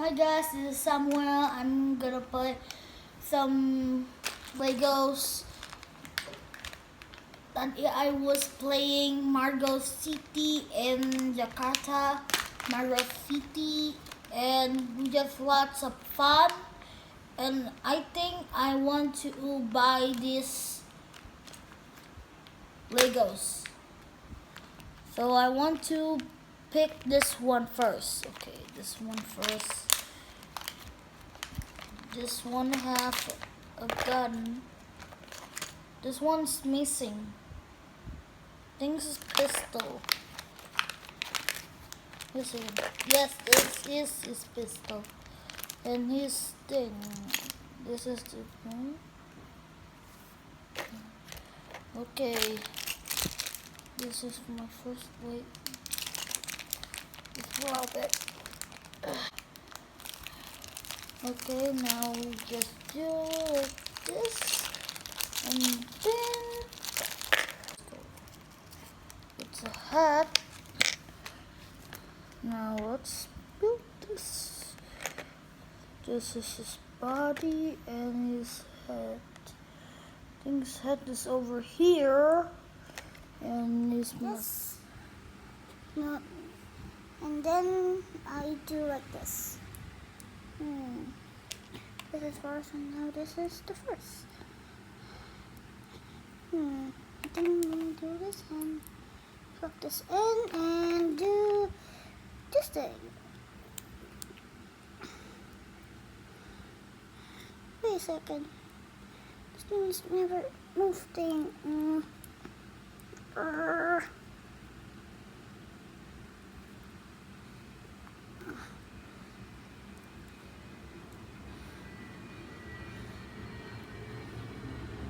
Hi guys, this is Samuel. I'm gonna play some Legos. And I was playing Margo City in Jakarta, Margo City, and we just lots of fun. And I think I want to buy these Legos. So I want to pick this one first. Okay, this one first. This one have a gun. This one's missing. I think this is pistol. Yes, this is his pistol. And his thing. This is the one. Okay. This is my first wait. It's Robert. Okay, now we just do like this. And then it's a hat. Now let's build this. This is his body and his head. I think his head is over here. And his This. No. And then I do like this. This is first and now this is the first. I think I'm gonna do this and plug this in and do this thing. Wait a second. This thing is never moving.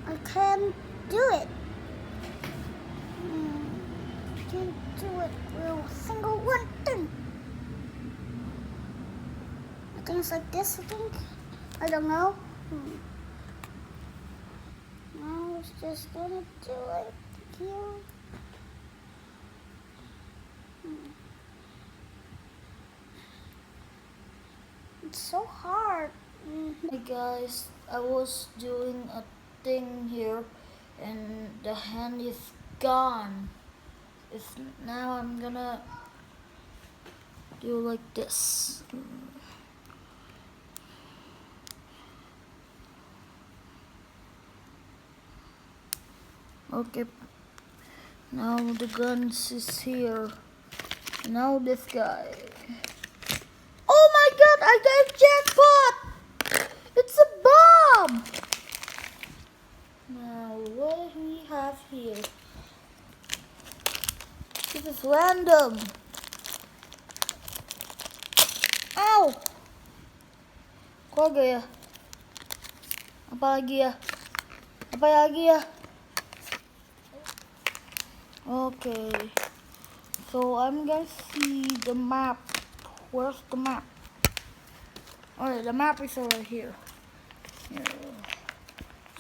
I can't do it. Can't do it with a single one thing. I think it's like this, I think. I don't know. Now it's just gonna do it here. It's so hard. Hey guys, I was doing a thing here and the hand is gone. Now I'm gonna do like this. Okay, now the guns is here. Now this guy. Oh my god, I got a jackpot! It's a bomb! Now what do we have here? This is random. Ow! Keluarga ya? Apa lagi ya? Apa lagi ya? Okay. So I'm gonna see the map. Where's the map? Alright, the map is over here.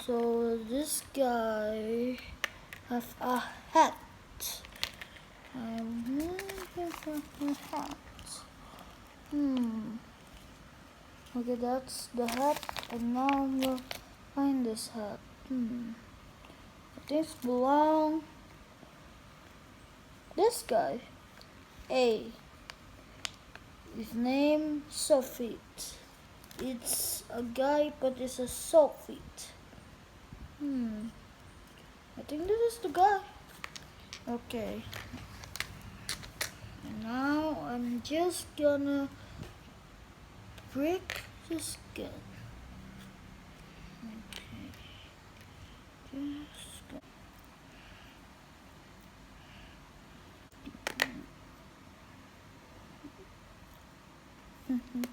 So this guy has a hat. Okay, that's the hat, and now I'm gonna find this hat. This belongs this guy. A. His name Sophit. It's a guy, but it's a Sophit. I think this is the guy. Okay. And now I'm just gonna break this gun. Okay. Just go.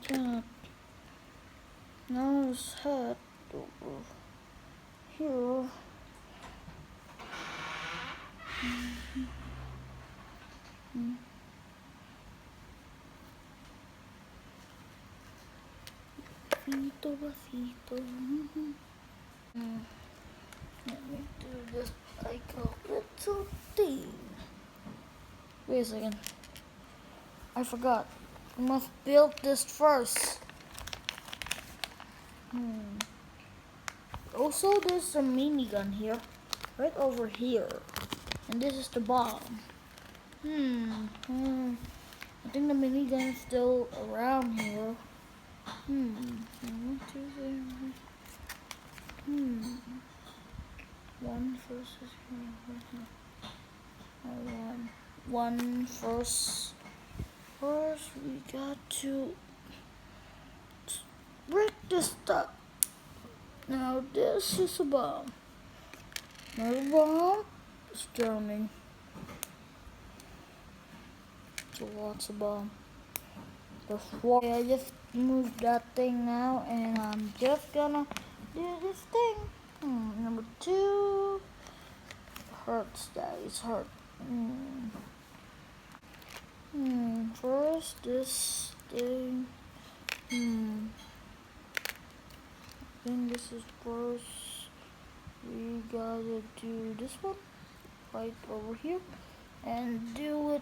Cannot. Now his head over here. Vasito, vasito. Let me do this like a little thing. Wait a second. I forgot. We must build this first. Also, there's a minigun here, right over here, and this is the bomb. I think the minigun is still around here. One, two, three. One versus one first. First, we got to break this stuff. Now this is a bomb. Another bomb is drowning. So lots of bomb. Okay, I just moved that thing now, and I'm just gonna do this thing. Number two hurts. That is hurt. First this thing. I think this is first. We gotta do this one right over here and do it.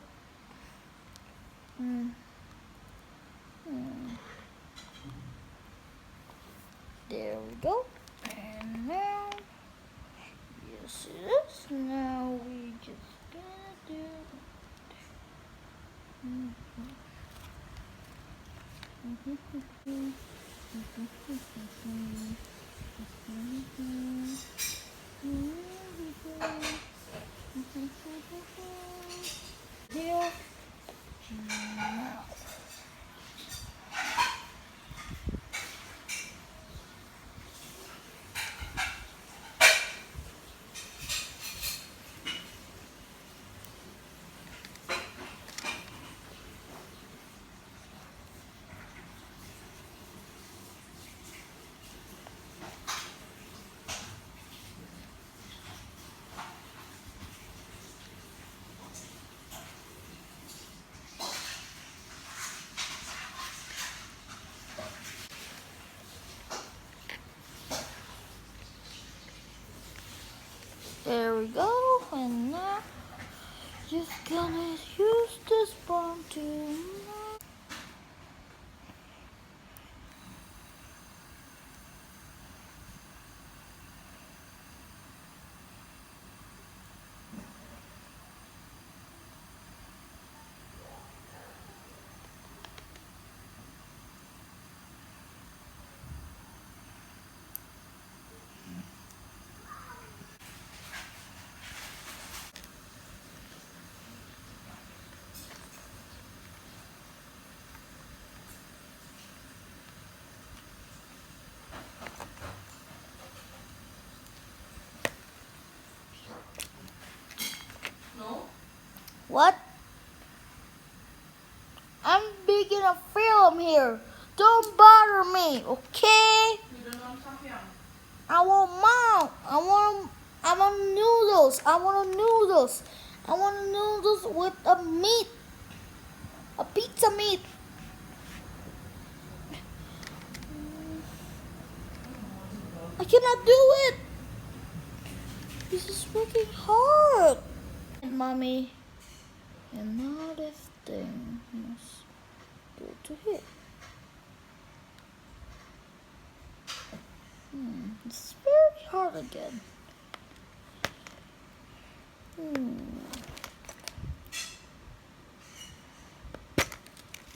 There we go. And now, yes it is. Now we just gonna do. Here. Now. There we go, and now just gonna use this bomb to. What? I'm making a film here. Don't bother me, okay? I want mom. I want noodles. I want noodles. I want noodles with a meat. A pizza meat. I cannot do it. This is working hard. And mommy. And now this thing must go to here. It's very hard again.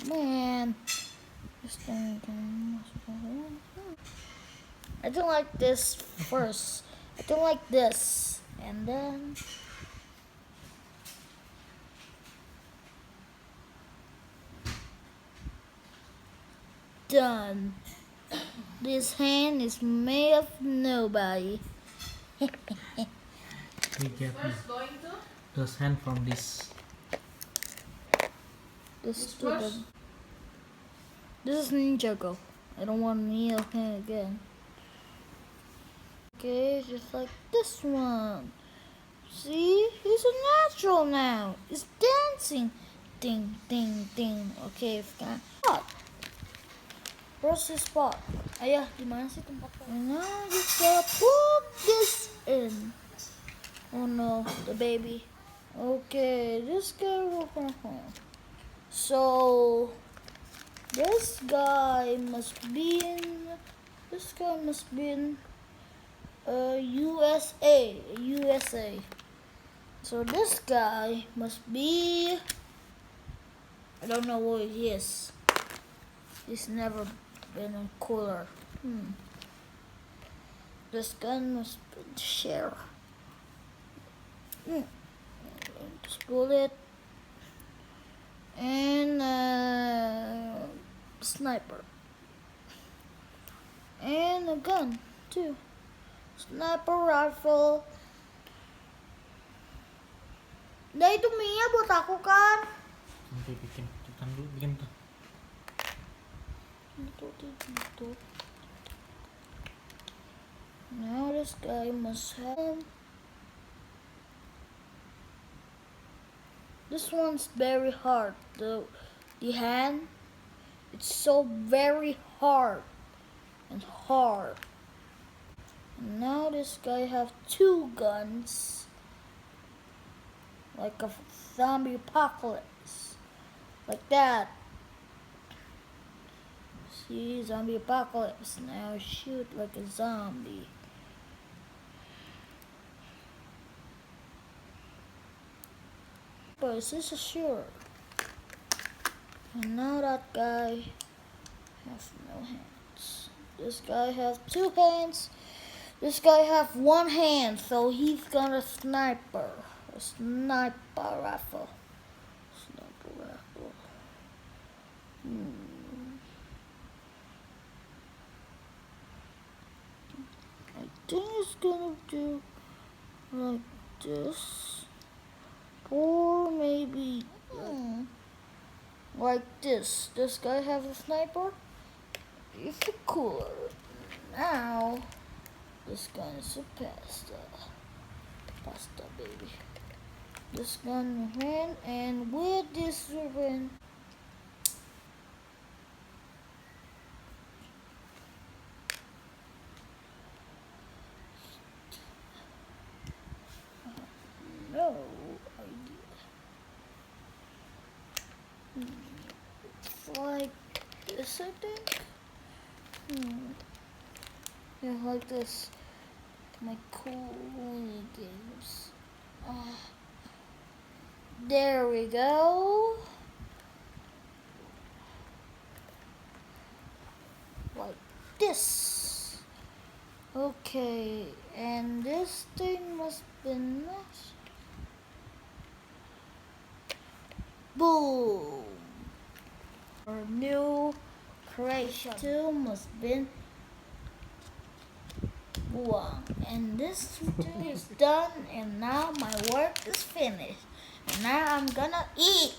Man, this thing I don't like this first. I don't like this, and then. Done. This hand is made of nobody. We get those hand from this. This is Ninjago. I don't want to kneel him again. Okay, just like this one. See, he's a natural now. He's dancing. Ding, ding, ding. Okay, spot. Where's his spot? Ayah, di mana sih tempatnya? Now just gotta put this in. Oh no, the baby. Okay, this guy will come home. So this guy must be in This guy must be in USA. So this guy must be, I don't know what he is. He's never been in cooler. This gun must be share. Just bullet and sniper and a gun too. Sniper rifle. Dahil tumiya buat aku kan. Nanti bikin dulu bikin tuh. Now this guy must have. This one's very hard. The hand, it's so very hard and hard. And now this guy have 2 guns, like a zombie apocalypse, like that. See, zombie apocalypse. Now shoot like a zombie. But is this a sure? And now that guy has no hands. This guy has 2 hands. This guy have 1 hand, so he's gonna sniper. A sniper rifle. Sniper rifle. I think it's gonna do like this. Or maybe like this. This guy has a sniper. It's a cooler. Now this gun is a pasta baby. This gun ran, and with this weapon, no idea. It's like this, I think. Yeah, like this. My cool games. There we go. Like this. Okay, and this thing must be nice. Boom. Our new creation 2 must be 1. And this thing is done, and now my work is finished. And now I'm gonna eat.